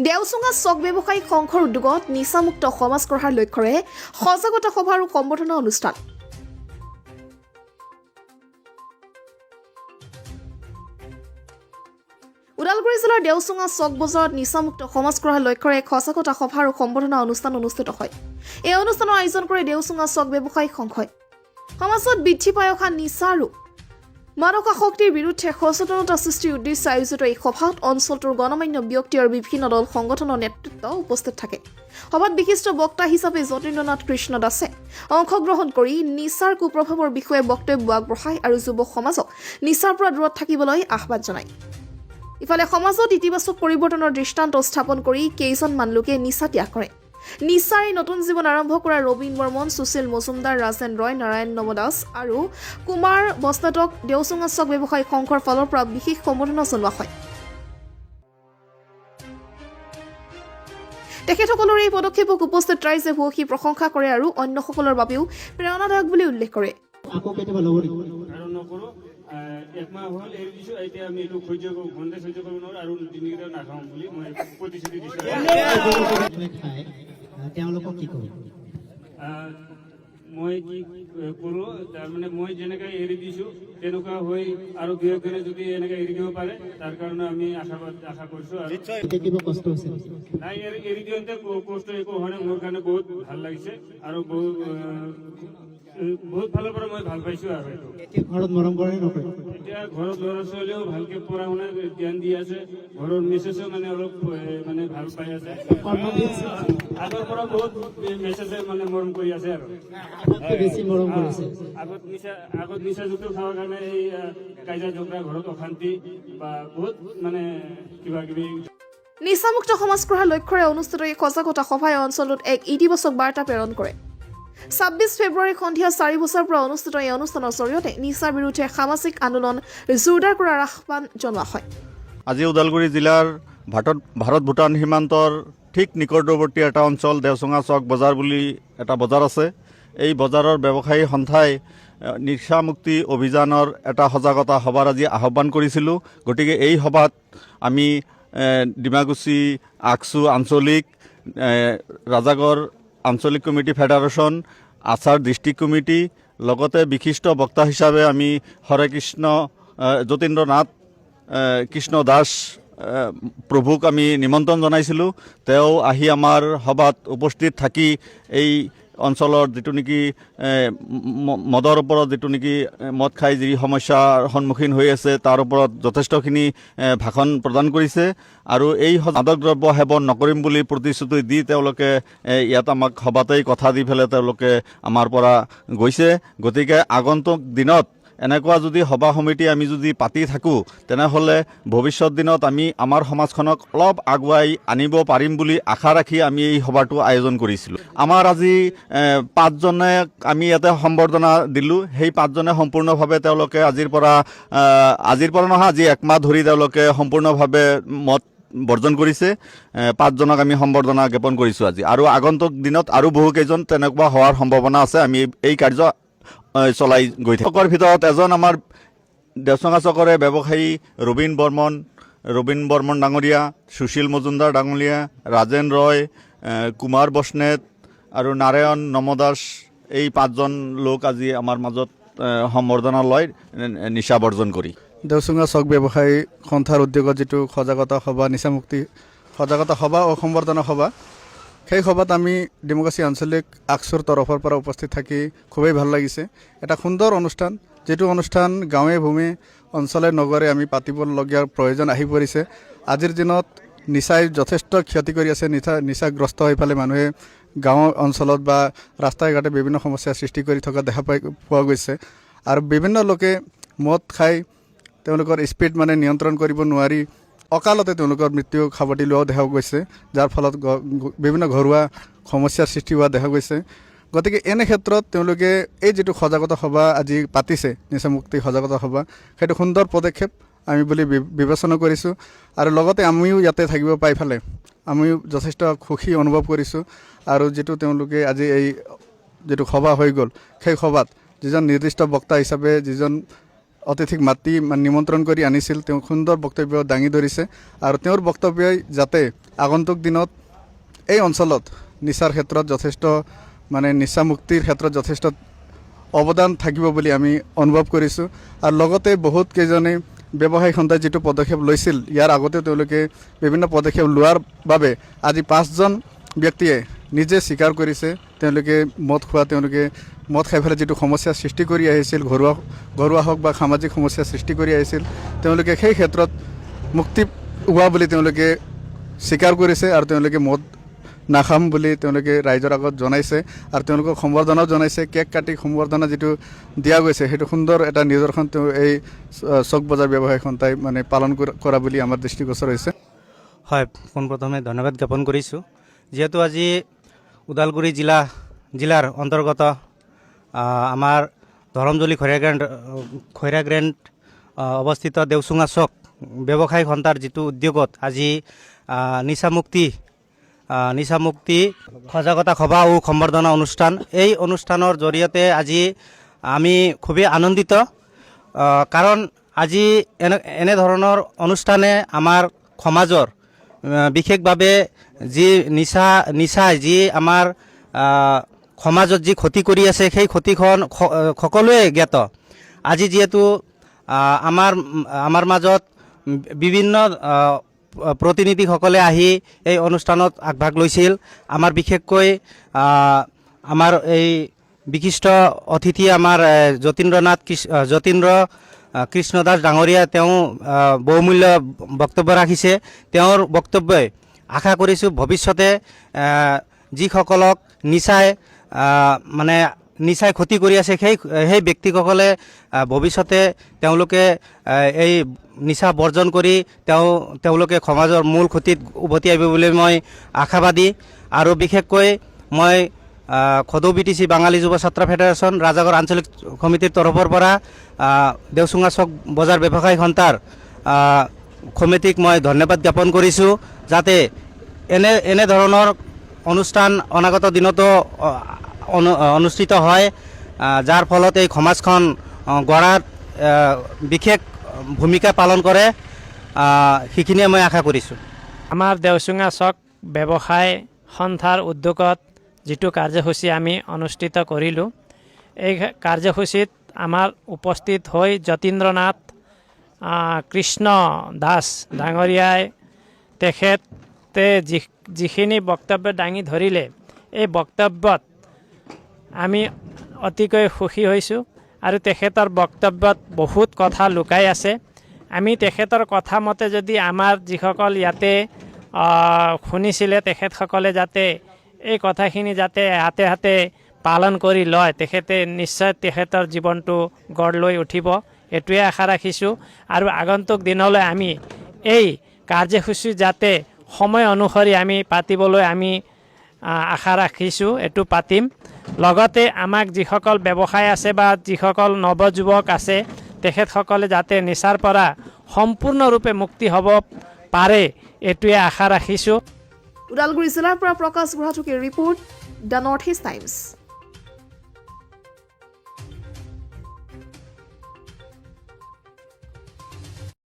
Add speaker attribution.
Speaker 1: দেওচুঙা চক ব্যৱসায়িক সংঘৰ উদ্যোগত নিচামুক্ত সমাজ গঢ়াৰ লক্ষ্যৰে সজাগতা সভা আৰু সম্বৰ্ধনা অনুষ্ঠান। ওদালগুৰি জিলাৰ দেওচুঙা চক বজাৰত নিচামুক্ত সমাজ গঢ়াৰ লক্ষ্যৰে এক সজাগতা সভা আৰু সম্বৰ্ধনা অনুষ্ঠান অনুষ্ঠিত হয়। এই অনুষ্ঠানৰ আয়োজন কৰে দেওচুঙা চক ব্যৱসায়িক সংঘই। সমাজত বৃদ্ধি পাই অহা নিচা আৰু মাদকাসক্তিৰ বিৰুদ্ধে সচেতনতা সৃষ্টিৰ উদ্দেশ্যে আয়োজিত এই সভাত অঞ্চলটোৰ গণমান্য ব্যক্তি আৰু বিভিন্ন দল সংগঠনৰ নেতৃত্ব উপস্থিত থাকে। সভাত বিশিষ্ট বক্তা হিচাপে যতীন্দ্ৰনাথ কৃষ্ণ দাসে অংশগ্ৰহণ কৰি নিচাৰ কুপ্ৰভাৱৰ বিষয়ে বক্তব্য আগবঢ়ায় আৰু যুৱ সমাজক নিচাৰ পৰা দূৰত থাকিবলৈ আহ্বান জনায়। ইফালে সমাজত ইতিবাচক পৰিৱৰ্তনৰ দৃষ্টান্ত স্থাপন কৰি কেইজনমান লোকে নিচা ত্যাগ কৰে। নিচাৰ এই নতুন জীৱন আৰম্ভ কৰা ৰবীন বৰ্মন, সুশীল মজুমদাৰ, ৰাজেন ৰয়, নাৰায়ণ নৱদাস আৰু কুমাৰ বস্নেটক দেওচুঙা চক ব্যৱসায়িক সংঘৰ ফালৰ পৰা বিশেষ সম্বৰ্ধনা জনোৱা হয়। তেখেতসকলৰ এই পদক্ষেপক উপস্থিত ৰাইজে ভূয়সী প্ৰশংসা কৰে আৰু অন্যসকলৰ বাবেও প্ৰেৰণাদায়ক বুলি উল্লেখ কৰে।
Speaker 2: একমাহ হল এৰি দিছো, এতিয়া আমি এইটো সহ্য কৰিব নোৱাৰো আৰু তিনিটা নাখাওঁ বুলি মই প্ৰতিশ্ৰুতি দিছো। মই কি কৰো, তাৰমানে মই যেনেকৈ এৰি দিছো তেনেকুৱা হৈ আৰু দুই একজনে যদি এনেকৈ এৰি দিব পাৰে তাৰ কাৰণে আমি আশা কৰিছো। নাই এৰি দিওঁতে কষ্ট একো হোৱা নাই, মোৰ কাৰণে বহুত ভাল লাগিছে আৰু বহুত ফালৰ পৰা মই ভাল পাইছো। আৰু
Speaker 3: ঘৰত মৰম কৰে নকৰে?
Speaker 2: এতিয়া ঘৰত ল'ৰা ছোৱালীও ভালকে পঢ়া শুনা ধ্যান দি আছে, ঘৰৰ মেছেজো মানে অলপ মানে ভাল পাই আছে। আগৰ পৰা বহুত মেছেজে মানে মৰম কৰি আছে আৰু
Speaker 3: বেছি মৰম কৰিছে।
Speaker 2: আগত নিচাযুক্ত খোৱাৰ কাৰণে এই কাজিয়া ঝগৰা, ঘৰত অশান্তি বা বহুত মানে কিবা কিবি।
Speaker 1: নিচামুক্ত সমাজ গঢ়াৰ লক্ষ্যৰে অনুষ্ঠিত এই সজাগতা সভাই অঞ্চলটোত এক ইতিবাচক বাৰ্তা প্ৰেৰণ কৰে। ২৬ ফেব্ৰুৱাৰী সন্ধিয়া ৪ বছৰ পৰা অনুষ্ঠিত এই অনুষ্ঠানৰ জৰিয়তে নিচাৰ বিৰুদ্ধে সামাজিক আন্দোলন জোৰদাৰ কৰাৰ আহ্বান জনোৱা হয়।
Speaker 4: আজি ওদালগুৰি জিলাৰ ভাৰত ভূটান সীমান্তৰ ঠিক নিকটৱৰ্তী এটা অঞ্চল দেওচুঙা চক বজাৰ বুলি এটা বজাৰ আছে। এই বজাৰৰ ব্যৱসায়ী সন্থাই নিচামুক্তি অভিযানৰ এটা সজাগতা সভাৰ আজি আহ্বান কৰিছিলোঁ। গতিকে এই সভাত আমি ডিমাকুচি, আকচু আঞ্চলিক, ৰাজাগড় আঞ্চলিক কমিটি ফেডাৰেশ্যন, আচাৰ ডিষ্ট্ৰিক্ট কমিটি, লগতে বিশিষ্ট বক্তা হিচাপে আমি হৰে কৃষ্ণ যতীন্দ্ৰনাথ কৃষ্ণ দাস প্ৰভুক আমি নিমন্ত্ৰণ জনাইছিলোঁ। তেওঁ আহি আমাৰ সভাত উপস্থিত থাকি এই অঞ্চলৰ যিটো নেকি মদৰ ওপৰত যিটো নেকি মদ খাই যি সমস্যাৰ সন্মুখীন হৈ আছে তাৰ ওপৰত যথেষ্টখিনি ভাষণ প্ৰদান কৰিছে আৰু এই মাদক দ্ৰব্য সেৱন নকৰিম বুলি প্ৰতিশ্ৰুতি দি তেওঁলোকে ইয়াত আমাক সভাতেই কথা দি পেলাই তেওঁলোকে আমাৰ পৰা গৈছে। গতিকে আগন্তুক দিনত এনেকুৱা যদি সভা সমিতি আমি যদি পাতি থাকোঁ তেনেহ'লে ভৱিষ্যত দিনত আমি আমাৰ সমাজখনক অলপ আগুৱাই আনিব পাৰিম বুলি আশা ৰাখি আমি এই সভাটো আয়োজন কৰিছিলোঁ। আমাৰ আজি 5জনে আমি ইয়াতে সম্বৰ্ধনা দিলোঁ। সেই 5জনে সম্পূৰ্ণভাৱে তেওঁলোকে আজিৰ পৰা নহয়, আজি একমাহ ধৰি তেওঁলোকে সম্পূৰ্ণভাৱে মত বৰ্জন কৰিছে। 5জনক আমি সম্বৰ্ধনা জ্ঞাপন কৰিছোঁ আজি, আৰু আগন্তুক দিনত আৰু বহুকেইজন তেনেকুৱা হোৱাৰ সম্ভাৱনা আছে। আমি এই কাৰ্য চলাই গৈ থাকোঁ। ভিতৰত এজন আমাৰ দেওচুঙা চকৰে ব্যৱসায়ী ৰবীন বৰ্মন ডাঙৰীয়া, সুশীল মজুমদাৰ ডাঙৰীয়া, ৰাজেন ৰয়, কুমাৰ বস্নেট আৰু নাৰায়ণ নৱদাস, এই 5জন লোক আজি আমাৰ মাজত সম্বৰ্ধনা লয় নিচা বৰ্জন কৰি।
Speaker 5: দেওচুঙা চক ব্যৱসায়ী সন্থাৰ উদ্যোগত যিটো সজাগতা সভা, নিচামুক্তি সজাগতা সভা ও সম্বৰ্ধনা সভা, সেই সভাত আমি ডিমাকুচি আঞ্চলিক আকচুৰ তৰফৰ পৰা উপস্থিত থাকি খুবেই ভাল লাগিছে। এটা সুন্দৰ অনুষ্ঠান, যিটো অনুষ্ঠান গাঁৱে ভূঞে অঞ্চলে নগৰে আমি পাতিবলগীয়া প্ৰয়োজন আহি পৰিছে। আজিৰ দিনত নিচাই যথেষ্ট ক্ষতি কৰি আছে। নিচাগ্ৰস্ত হৈ পেলাই মানুহে গাঁও অঞ্চলত বা ৰাস্তাই ঘাটে বিভিন্ন সমস্যাৰ সৃষ্টি কৰি থকা দেখা পোৱা গৈছে। আৰু বিভিন্ন লোকে মদ খাই তেওঁলোকৰ স্পীড মানে নিয়ন্ত্ৰণ কৰিব নোৱাৰি অকালতে তেওঁলোকৰ মৃত্যু সাৱটি লোৱাও দেখা গৈছে, যাৰ ফলত বিভিন্ন ঘৰুৱা সমস্যাৰ সৃষ্টি হোৱা দেখা গৈছে। গতিকে এনে ক্ষেত্ৰত তেওঁলোকে এই যিটো সজাগতা সভা আজি পাতিছে, নিচামুক্তি সজাগতা সভা, সেইটো সুন্দৰ পদক্ষেপ আমি বুলি বিবেচনা কৰিছোঁ। আৰু লগতে আমিও ইয়াতে থাকিব পাই ফালে আমিও যথেষ্ট সুখী অনুভৱ কৰিছোঁ। আৰু যিটো তেওঁলোকে আজি এই যিটো সভা হৈ গ'ল, সেই সভাত যিজন নিৰ্দিষ্ট বক্তা হিচাপে যিজন অতিথিক মাতি নিমন্ত্ৰণ কৰি আনিছিল, তেওঁ সুন্দৰ বক্তব্য দাঙি ধৰিছে আৰু তেওঁৰ বক্তব্যই যাতে আগন্তুক দিনত এই অঞ্চলত নিচাৰ ক্ষেত্ৰত যথেষ্ট মানে নিচা মুক্তিৰ ক্ষেত্ৰত যথেষ্ট অৱদান থাকিব বুলি আমি অনুভৱ কৰিছোঁ। আৰু লগতে বহুত কেইজনে ব্যৱসায়িক সন্থাই যিটো পদক্ষেপ লৈছিল, ইয়াৰ আগতে তেওঁলোকে বিভিন্ন পদক্ষেপ লোৱাৰ বাবে আজি 5জন ব্যক্তিয়ে নিজে স্বীকাৰ কৰিছে তেওঁলোকে মদ খোৱা, তেওঁলোকে মদ খাই পেলাই যিটো সমস্যাৰ সৃষ্টি কৰি আহিছিল, ঘৰুৱা হওক বা সামাজিক সমস্যাৰ সৃষ্টি কৰি আহিছিল, তেওঁলোকে সেই ক্ষেত্ৰত মুক্তি হোৱা বুলি তেওঁলোকে স্বীকাৰ কৰিছে। আৰু তেওঁলোকে মদ নাখাম বুলি তেওঁলোকে ৰাইজৰ আগত জনাইছে আৰু তেওঁলোকক সম্বৰ্ধনাও জনাইছে। কেক কাটি সম্বৰ্ধনা যিটো দিয়া গৈছে সেইটো সুন্দৰ এটা নিদৰ্শন তেওঁ এই চক বজাৰ ব্যৱসায়িক সন্থাই মানে পালন কৰা বুলি আমাৰ দৃষ্টিগোচৰ হৈছে।
Speaker 6: হয়, পোনপ্ৰথমে ধন্যবাদ জ্ঞাপন কৰিছোঁ। যিহেতু আজি ওদালগুৰি জিলাৰ অন্তৰ্গত আমাৰ ধৰমজলি খৈৰা গ্ৰেণ্ড অৱস্থিত দেওচুঙা চক ব্যৱসায়িক সন্থাৰ যিটো উদ্যোগত আজি নিচামুক্তি সজাগতা সভা ও সম্বৰ্ধনা অনুষ্ঠান, এই অনুষ্ঠানৰ জৰিয়তে আজি আমি খুবেই আনন্দিত। কাৰণ আজি এনেধৰণৰ অনুষ্ঠানে আমাৰ সমাজৰ বিশেষভাৱে যি নিচাই যি আমাৰ সমাজত যি ক্ষতি কৰি আছে সেই ক্ষতিখন সকলোৱে জ্ঞাত। আজি যিহেতু আমাৰ মাজত বিভিন্ন প্ৰতিনিধিসকলে আহি এই অনুষ্ঠানত আগভাগ লৈছিল। আমাৰ বিশেষকৈ আমাৰ এই বিশিষ্ট অতিথি আমাৰ যতীন্দ্ৰ কৃষ্ণ দাস ডাঙৰীয়া, তেওঁ বহুমূল্য বক্তব্য ৰাখিছে। তেওঁৰ বক্তব্যই আশা কৰিছোঁ ভৱিষ্যতে যিসকলক নিচাই ক্ষতি কৰি আছে সেই ব্যক্তিসকলে ভৱিষ্যতে তেওঁলোকে এই নিচা বৰ্জন কৰি তেওঁলোকে সমাজৰ মূল ক্ষতিত উভতি আহিব বুলি মই আশাবাদী। আৰু বিশেষকৈ মই খদৌ BTC বাঙালী যুৱ ছাত্ৰ ফেডাৰেশ্যন ৰাজাগড় আঞ্চলিক সমিতিৰ তৰফৰ পৰা দেওচুঙা চক বজাৰ ব্যৱসায়িক সন্থাৰ সমিতিক মই ধন্যবাদ জ্ঞাপন কৰিছোঁ, যাতে এনেধৰণৰ অনুষ্ঠান অনাগত দিনতো অনুষ্ঠিত হয়, যাৰ ফলত এই সমাজখন গঢ়াত বিশেষ ভূমিকা পালন কৰে, সেইখিনিয়ে মই আশা কৰিছোঁ।
Speaker 7: আমাৰ দেওচুঙা চক ব্যৱসায় সন্থাৰ উদ্যোগত যিটো কাৰ্যসূচী আমি অনুষ্ঠিত কৰিলোঁ, এই কাৰ্যসূচীত আমাৰ উপস্থিত হৈ যতীন্দ্ৰনাথ কৃষ্ণ দাস ডাঙৰীয়াই তেখেতে যিখিনি বক্তব্য দাঙি ধৰিলে, এই বক্তব্যত আমি অতিকৈ সুখী হৈছোঁ। আৰু তেখেতৰ বক্তব্যত বহুত কথা লুকাই আছে। আমি তেখেতৰ কথা মতে যদি আমাৰ যিসকল ইয়াতে শুনিছিলে তেখেতসকলে যাতে এই কথাখিনি যাতে হাতে হাতে পালন কৰি লয়, তেখেতে নিশ্চয় তেখেতৰ জীৱনটো গঢ় লৈ উঠিব, এইটোৱে আশা ৰাখিছোঁ। আৰু আগন্তুক দিনলৈ আমি এই কাৰ্যসূচী যাতে সময় অনুসৰি আমি পাতিবলৈ আমি আশা ৰাখিছোঁ, এইটো পাতিম। লগতে আমাক যিসকল ব্যৱসায় আছে বা যিসকল নৱযুৱক আছে তেখেতসকলে যাতে নিচাৰ পৰা সম্পূৰ্ণৰূপে মুক্তি হ'ব পাৰে, এইটোৱে আশা ৰাখিছোঁ।
Speaker 1: ওদালগুৰি জিলাৰ পৰা প্ৰকাশ বুঢ়াথুকীৰ report, the North East times.